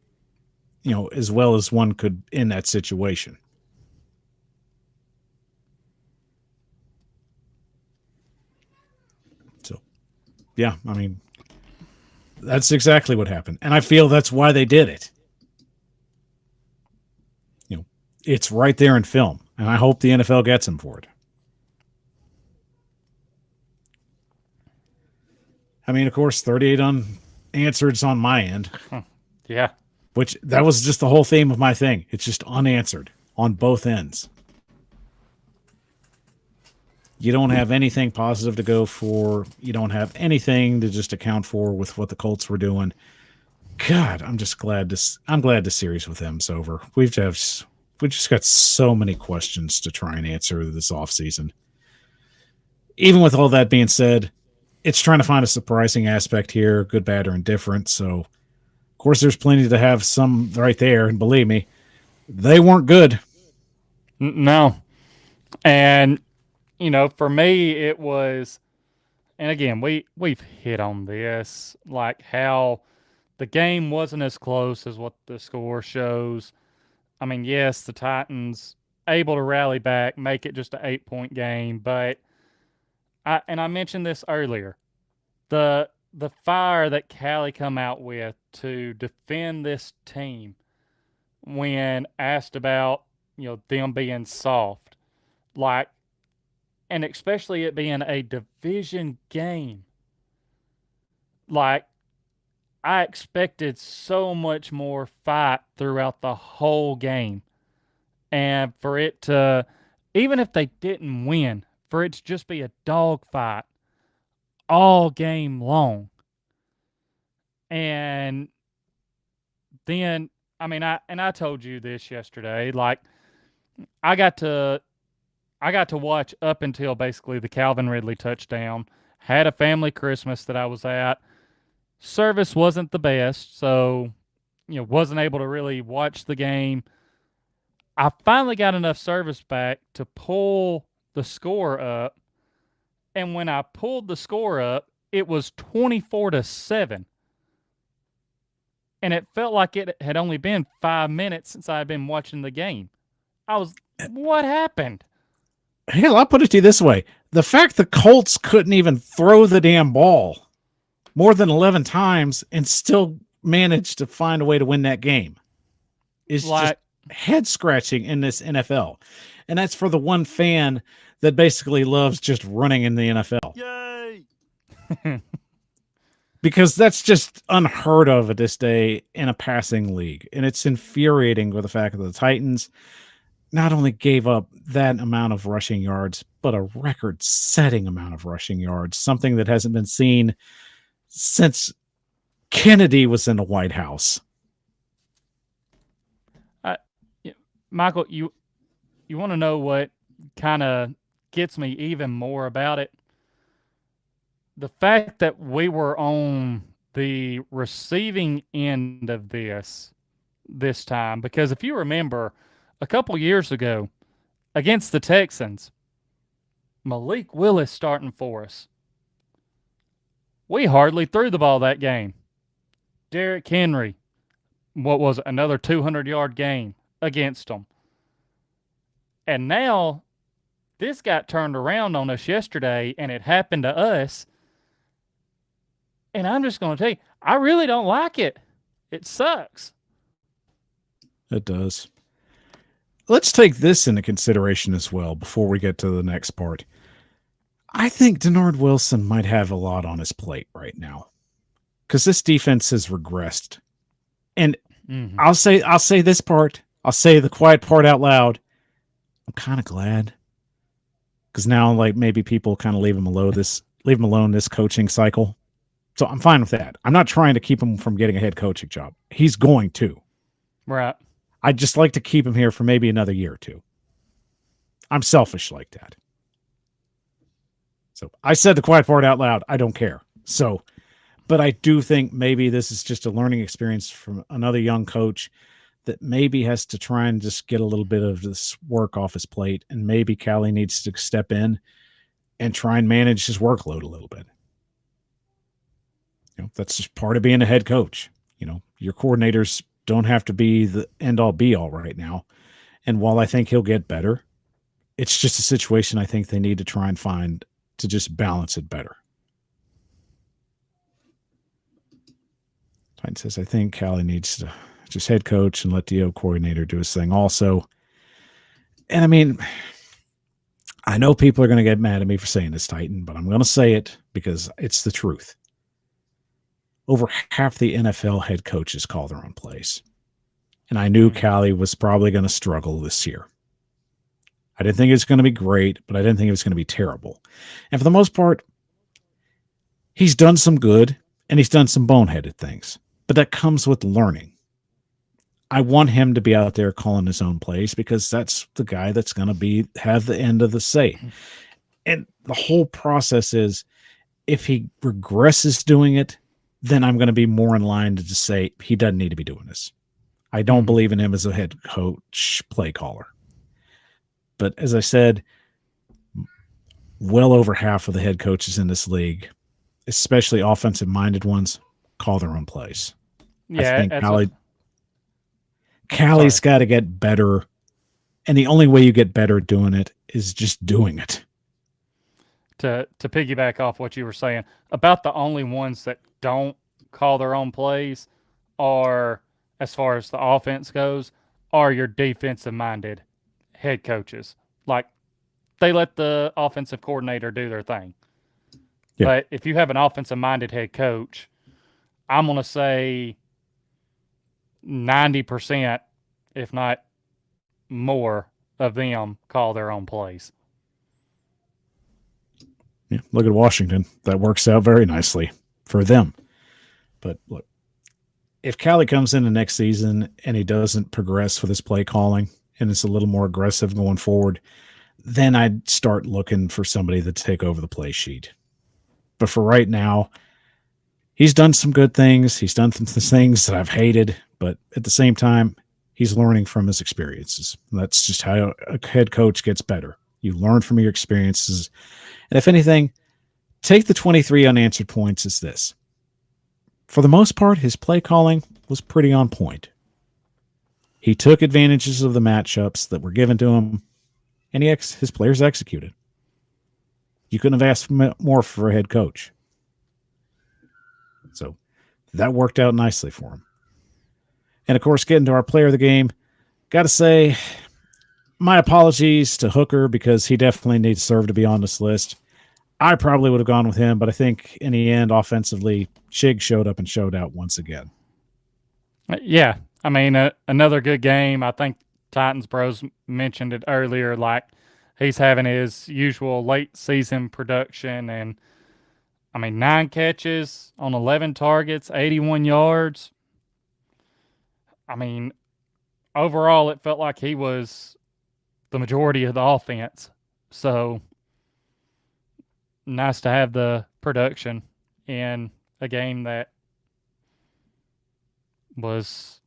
as well as one could in that situation. So, yeah, I mean, that's exactly what happened. And I feel that's why they did it. it's right there in film, and I hope the NFL gets him for it. I mean, of course, 38 unanswereds on my end.
Yeah.
Which that was just the whole theme of my thing. It's just unanswered on both ends. You don't have anything positive to go for. You don't have anything to just account for with what the Colts were doing. God, I'm glad the series with them's over. We just got so many questions to try and answer this offseason. Even with all that being said, it's trying to find a surprising aspect here, good, bad, or indifferent. So, of course, there's plenty to have some right there. And believe me, they weren't good.
No. And, for me, it was, and again, we've hit on this, like how the game wasn't as close as what the score shows. I mean, yes, the Titans able to rally back, make it just an 8-point game, but I mentioned this earlier. The fire that Callie come out with to defend this team when asked about, them being soft, and especially it being a division game. I expected so much more fight throughout the whole game. And for it to, even if they didn't win, for it to just be a dogfight all game long. And then, I told you this yesterday, I got to watch up until basically the Calvin Ridley touchdown. Had a family Christmas that I was at. Service wasn't the best, so, wasn't able to really watch the game. I finally got enough service back to pull the score up. And when I pulled the score up, it was 24-7. And it felt like it had only been 5 minutes since I had been watching the game. What happened?
Hell, I'll put it to you this way. The fact the Colts couldn't even throw the damn ball more than 11 times and still managed to find a way to win that game is just head-scratching in this NFL. And that's for the one fan that basically loves just running in the NFL.
Yay!
Because that's just unheard of at this day in a passing league. And it's infuriating with the fact that the Titans not only gave up that amount of rushing yards, but a record-setting amount of rushing yards, something that hasn't been seen since Kennedy was in the White House.
Michael, you want to know what kind of gets me even more about it? The fact that we were on the receiving end of this time, because if you remember, a couple years ago against the Texans, Malik Willis starting for us. We hardly threw the ball that game. Derrick Henry, what was it, another 200-yard game against them. And now this got turned around on us yesterday, and it happened to us. And I'm just going to tell you, I really don't like it. It sucks.
It does. Let's take this into consideration as well before we get to the next part. I think Denard Wilson might have a lot on his plate right now because this defense has regressed. And I'll say this part. I'll say the quiet part out loud. I'm kind of glad because now, maybe people kind of leave him alone this coaching cycle. So I'm fine with that. I'm not trying to keep him from getting a head coaching job. He's going to.
Right.
I'd just like to keep him here for maybe another year or two. I'm selfish like that. So I said the quiet part out loud. I don't care. So, but I do think maybe this is just a learning experience from another young coach that maybe has to try and just get a little bit of this work off his plate. And maybe Callie needs to step in and try and manage his workload a little bit. That's just part of being a head coach. Your coordinators don't have to be the end-all be-all right now. And while I think he'll get better, it's just a situation I think they need to try and find to just balance it better. Titan says, I think Callie needs to just head coach and let the O coordinator do his thing also. And I mean, I know people are going to get mad at me for saying this, Titan, but I'm going to say it because it's the truth. Over half the NFL head coaches call their own plays. And I knew Callie was probably going to struggle this year. I didn't think it was going to be great, but I didn't think it was going to be terrible. And for the most part, he's done some good and he's done some boneheaded things. But that comes with learning. I want him to be out there calling his own plays because that's the guy that's going to have the end of the say. And the whole process is, if he regresses doing it, then I'm going to be more in line to just say he doesn't need to be doing this. I don't believe in him as a head coach play caller. But as I said, well over half of the head coaches in this league, especially offensive-minded ones, call their own plays.
Yeah,
I think Callie's got to get better, and the only way you get better at doing it is just doing it.
To piggyback off what you were saying, about the only ones that don't call their own plays are, as far as the offense goes, are your defensive-minded head coaches. Like, they let the offensive coordinator do their thing. Yeah. But if you have an offensive-minded head coach, I'm going to say 90%, if not more, of them call their own plays.
Yeah, look at Washington. That works out very nicely for them. But look, if Callie comes in the next season and he doesn't progress with his play calling and it's a little more aggressive going forward, then I'd start looking for somebody to take over the play sheet. But for right now, he's done some good things. He's done some things that I've hated, but at the same time, he's learning from his experiences. And that's just how a head coach gets better. You learn from your experiences. And if anything, take the 23 unanswered points as this. For the most part, his play calling was pretty on point. He took advantages of the matchups that were given to him, and his players executed. You couldn't have asked more for a head coach. So that worked out nicely for him. And, of course, getting to our player of the game, got to say my apologies to Hooker because he definitely needs to serve to be on this list. I probably would have gone with him, but I think in the end, offensively, Shig showed up and showed out once again.
Yeah, I mean, another good game. I think Titans Bros mentioned it earlier, like he's having his usual late season production, and I mean, 9 catches on 11 targets, 81 yards. I mean, overall, it felt like he was the majority of the offense. So nice to have the production in a game that was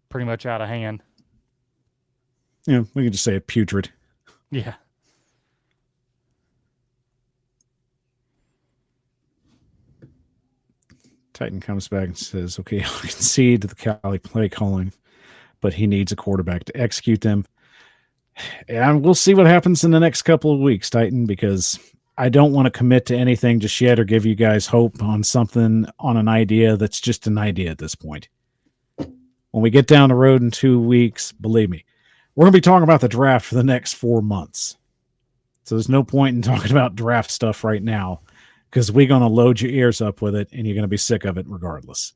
pretty much out of hand.
Yeah, we can just say it putrid.
Yeah.
Titan comes back and says, okay, I'll concede to the Cali play calling, but he needs a quarterback to execute them. And we'll see what happens in the next couple of weeks, Titan, because I don't want to commit to anything just yet or give you guys hope on something, on an idea that's just an idea at this point. When we get down the road in 2 weeks, believe me, we're going to be talking about the draft for the next 4 months. So there's no point in talking about draft stuff right now because we're going to load your ears up with it and you're going to be sick of it regardless.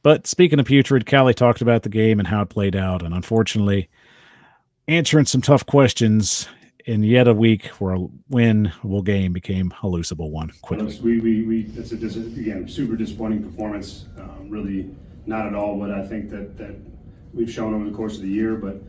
But speaking of putrid, Callie talked about the game and how it played out. And unfortunately, answering some tough questions in yet a week where a winnable game became a losable one quickly.
It's again, super disappointing performance. Really not at all what I think that we've shown over the course of the year, but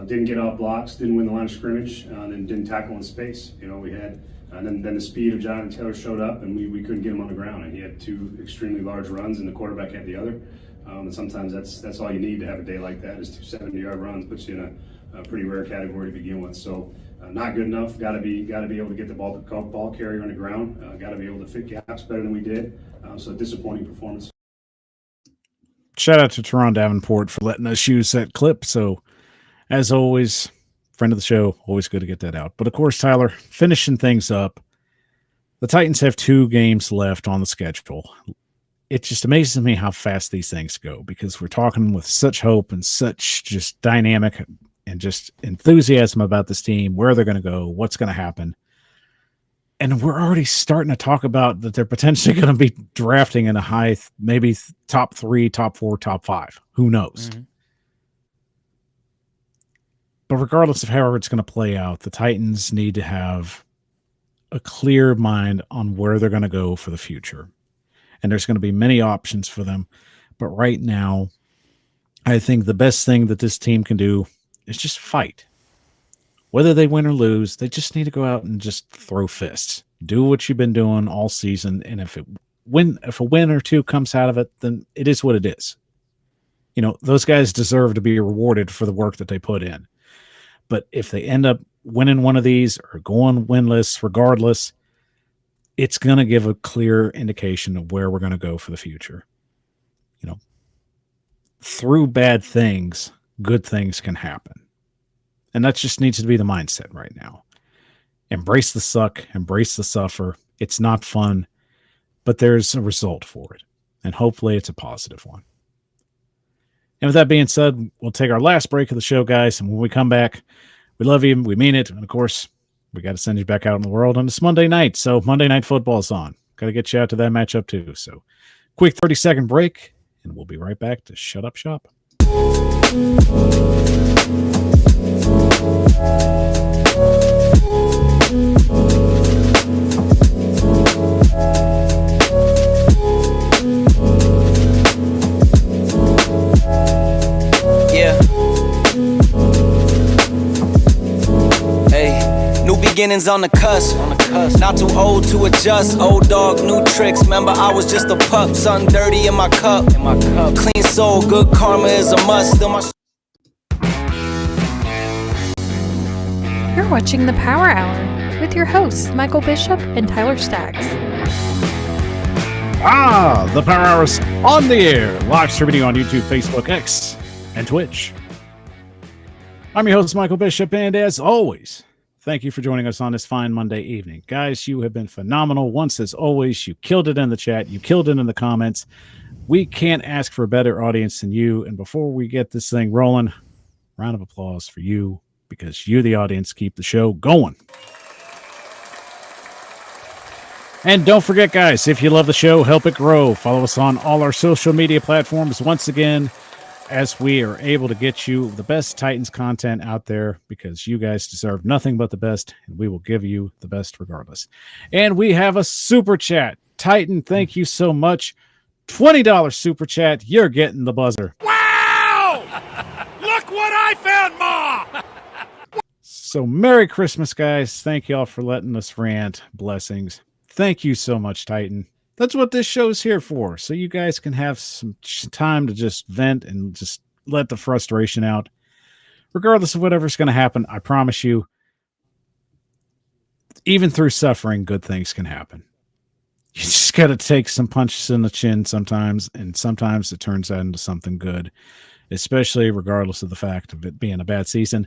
didn't get off blocks, didn't win the line of scrimmage, and didn't tackle in space. You know, we had, and then the speed of Jonathan Taylor showed up, and we couldn't get him on the ground. And he had 2 extremely large runs, and the quarterback had the other. And sometimes that's all you need to have a day like that is 2 70-yard runs, puts you in a pretty rare category to begin with. So not good enough. Got to be able to get the ball carrier on the ground. Got to be able to fit gaps better than we did. So disappointing performance.
Shout out to Teron Davenport for letting us use that clip. So, as always, friend of the show, always good to get that out. But, of course, Tyler, finishing things up, the Titans have 2 games left on the schedule. It just amazes me how fast these things go because we're talking with such hope and such just dynamic and just enthusiasm about this team, where they're going to go, what's going to happen. And we're already starting to talk about that they're potentially going to be drafting in a high, maybe top 3, top 4, top 5. Who knows?
Mm-hmm.
But regardless of how it's going to play out, the Titans need to have a clear mind on where they're going to go for the future. And there's going to be many options for them. But right now, I think the best thing that this team can do is just fight. Whether they win or lose, they just need to go out and just throw fists. Do what you've been doing all season. And if a win or two comes out of it, then it is what it is. You know, those guys deserve to be rewarded for the work that they put in. But if they end up winning one of these or going winless, regardless, it's going to give a clear indication of where we're going to go for the future. You know, through bad things, good things can happen. And that just needs to be the mindset right now. Embrace the suck, embrace the suffer. It's not fun, but there's a result for it. And hopefully it's a positive one. And with that being said, we'll take our last break of the show, guys. And when we come back, we love you. We mean it. And of course, we got to send you back out in the world on this Monday night. So Monday Night Football is on. Got to get you out to that matchup too. So quick 30-second break, and we'll be right back to Shut Up Shop.
Beginnings on the cusp. Not too old to adjust. Old dog, new tricks. Remember, I was just a pup. Something dirty in my cup. Clean soul, good karma is a must. Still my.
You're watching The Power Hour with your hosts, Michael Bishop and Tyler Staggs.
The Power Hour is on the air. Live streaming on YouTube, Facebook, X, and Twitch. I'm your host, Michael Bishop, and as always, thank you for joining us on this fine Monday evening. Guys, you have been phenomenal. Once as always, you killed it in the chat. You killed it in the comments. We can't ask for a better audience than you. And before we get this thing rolling, round of applause for you, because you, the audience, keep the show going. And don't forget, guys, if you love the show, help it grow. Follow us on all our social media platforms. Once again, as we are able to get you the best Titans content out there, because you guys deserve nothing but the best, and we will give you the best regardless. And we have a super chat. Titan, thank you so much. $20 super chat. You're getting the buzzer.
Wow! Look what I found, Ma!
So Merry Christmas, guys. Thank y'all for letting us rant. Blessings. Thank you so much, Titan. That's what this show's here for, so you guys can have some time to just vent and just let the frustration out. Regardless of whatever's going to happen, I promise you, even through suffering, good things can happen. You just got to take some punches in the chin sometimes, and sometimes it turns out into something good, especially regardless of the fact of it being a bad season.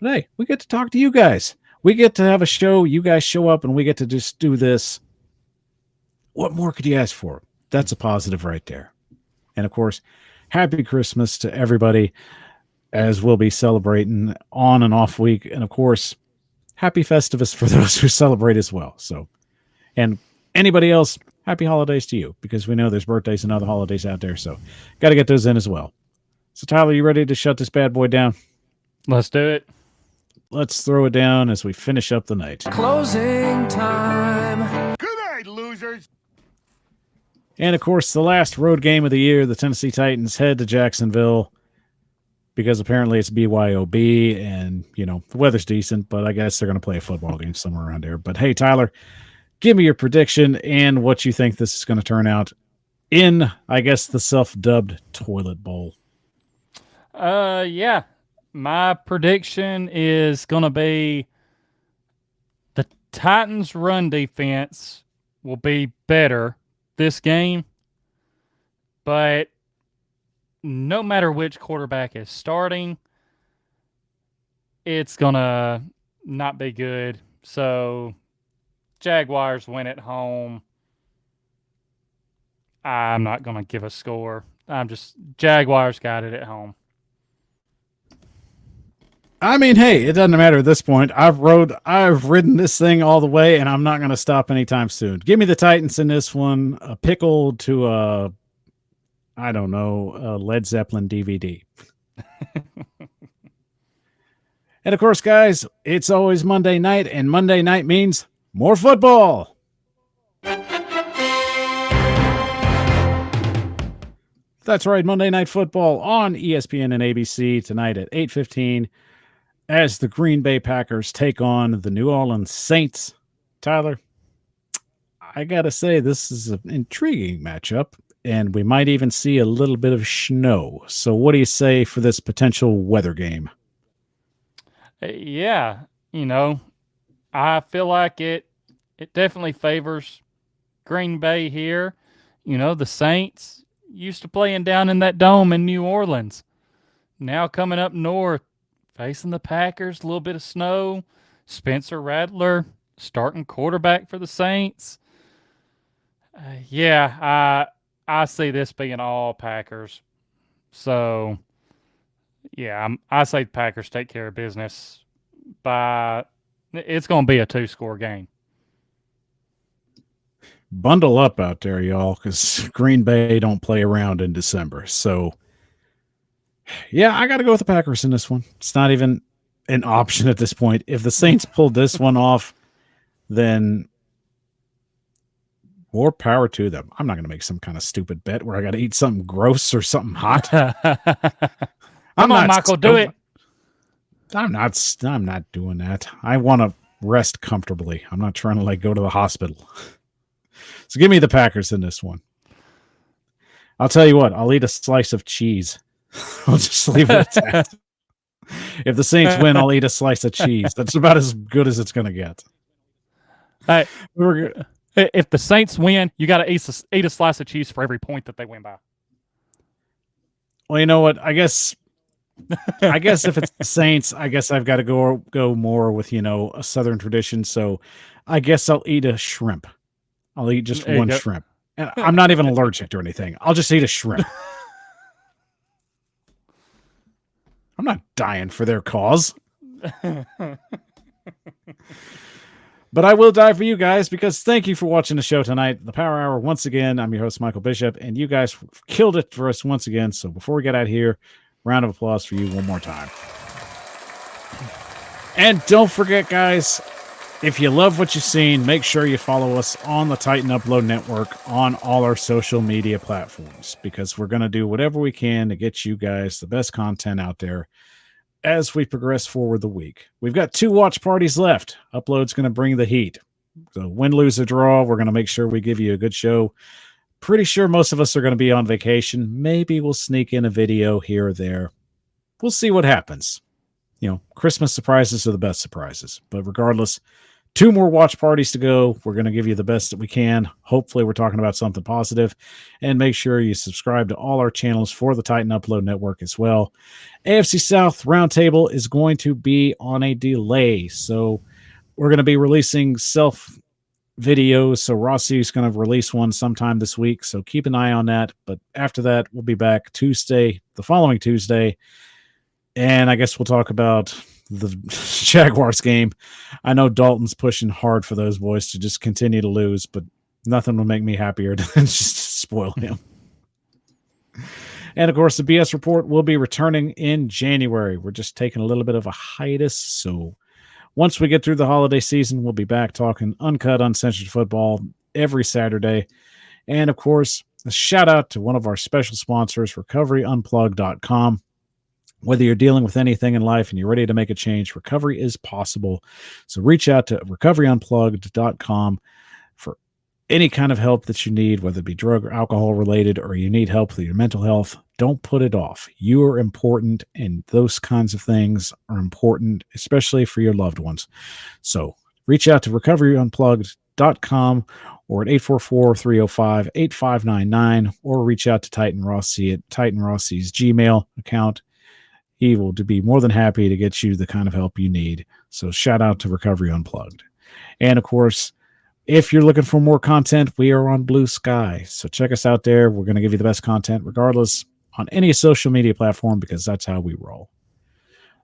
But hey, we get to talk to you guys. We get to have a show. You guys show up, and we get to just do this. What more could you ask for? That's a positive right there. And of course, happy Christmas to everybody, as we'll be celebrating on and off week. And of course, happy Festivus for those who celebrate as well. So, and anybody else, happy holidays to you, because we know there's birthdays and other holidays out there. So got to get those in as well. So Tyler, you ready to shut this bad boy down?
Let's do it.
Let's throw it down as we finish up the night.
Closing time.
Good night, losers.
And, of course, the last road game of the year, the Tennessee Titans head to Jacksonville because apparently it's BYOB and, you know, the weather's decent, but I guess they're going to play a football game somewhere around there. But, hey, Tyler, give me your prediction and what you think this is going to turn out in, I guess, the self-dubbed Toilet Bowl.
Yeah. My prediction is going to be the Titans' run defense will be better this game, but no matter which quarterback is starting, it's gonna not be good. So Jaguars win at home. I'm not gonna give a score. Jaguars got it at home.
I mean, hey, it doesn't matter at this point. I've ridden this thing all the way, and I'm not going to stop anytime soon. Give me the Titans in this one. A pickle to I don't know, a Led Zeppelin DVD. And of course, guys, it's always Monday night, and Monday night means more football. That's right, Monday Night Football on ESPN and ABC tonight at 8:15 as the Green Bay Packers take on the New Orleans Saints. Tyler, I got to say, this is an intriguing matchup, and we might even see a little bit of snow. So what do you say for this potential weather game?
Yeah, I feel like it definitely favors Green Bay here. The Saints used to playing down in that dome in New Orleans. Now coming up north, facing the Packers, a little bit of snow. Spencer Rattler starting quarterback for the Saints. I see this being all Packers. So, yeah, I say the Packers take care of business it's going to be a 2-score game.
Bundle up out there, y'all, because Green Bay don't play around in December. So, yeah, I got to go with the Packers in this one. It's not even an option at this point. If the Saints pulled this one off, then more power to them. I'm not going to make some kind of stupid bet where I got to eat something gross or something hot.
Come on, Michael, do it.
I'm not doing that. I want to rest comfortably. I'm not trying to go to the hospital. So give me the Packers in this one. I'll tell you what, I'll eat a slice of cheese. I'll just leave it at that. If the Saints win, I'll eat a slice of cheese. That's about as good as it's going to get.
Hey, if the Saints win, you got to eat a slice of cheese for every point that they win by.
Well, you know what? I guess if it's the Saints, I guess I've got to go more with, a Southern tradition. So I guess I'll eat a shrimp. I'll eat just one shrimp. And I'm not even allergic to anything. I'll just eat a shrimp. I'm not dying for their cause. But I will die for you guys because thank you for watching the show tonight. The Power Hour, once again, I'm your host, Michael Bishop, and you guys killed it for us once again. So before we get out of here, round of applause for you one more time. And don't forget, guys, if you love what you've seen, make sure you follow us on the Titan Upload Network on all our social media platforms because we're going to do whatever we can to get you guys the best content out there as we progress forward the week. We've got 2 watch parties left. Upload's going to bring the heat. So win, lose, or draw, we're going to make sure we give you a good show. Pretty sure most of us are going to be on vacation. Maybe we'll sneak in a video here or there. We'll see what happens. Christmas surprises are the best surprises. But regardless, 2 more watch parties to go. We're going to give you the best that we can. Hopefully, we're talking about something positive. And make sure you subscribe to all our channels for the Titan Upload Network as well. AFC South Roundtable is going to be on a delay. So we're going to be releasing videos. So Rossi is going to release one sometime this week. So keep an eye on that. But after that, we'll be back the following Tuesday. And I guess we'll talk about the Jaguars game. I know Dalton's pushing hard for those boys to just continue to lose, but nothing would make me happier than just spoil him. And of course, the BS report will be returning in January. We're just taking a little bit of a hiatus. So once we get through the holiday season, we'll be back talking uncut, uncensored football every Saturday. And of course, a shout out to one of our special sponsors, recoveryunplugged.com. Whether you're dealing with anything in life and you're ready to make a change, recovery is possible. So reach out to recoveryunplugged.com for any kind of help that you need, whether it be drug or alcohol related, or you need help with your mental health. Don't put it off. You are important, and those kinds of things are important, especially for your loved ones. So reach out to recoveryunplugged.com or at 844-305-8599, or reach out to Titan Rossi at Titan Rossi's Gmail account. He will be more than happy to get you the kind of help you need. So shout out to Recovery Unplugged. And of course, if you're looking for more content, we are on Blue Sky. So check us out there. We're going to give you the best content regardless on any social media platform because that's how we roll.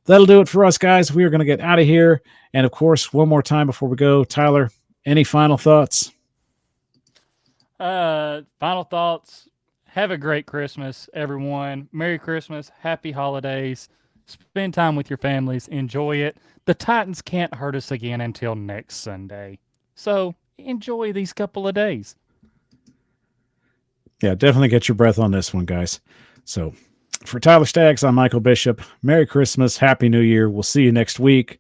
that'll do it for us, guys. We are going to get out of here. And, of course, one more time before we go, Tyler, any final thoughts?
Final thoughts. Have a great Christmas, everyone. Merry Christmas. Happy holidays. Spend time with your families. Enjoy it. The Titans can't hurt us again until next Sunday. So enjoy these couple of days.
Yeah, definitely get your breath on this one, guys. So for Tyler Staggs, I'm Michael Bishop. Merry Christmas. Happy New Year. We'll see you next week.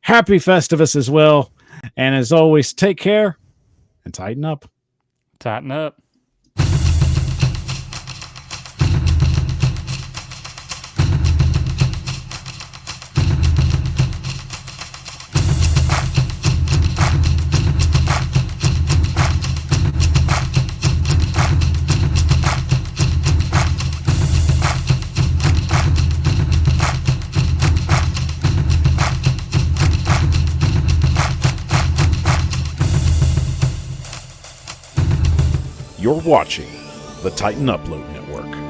Happy Festivus as well. And as always, take care and tighten up.
Tighten up.
You're watching the Titan Upload Network.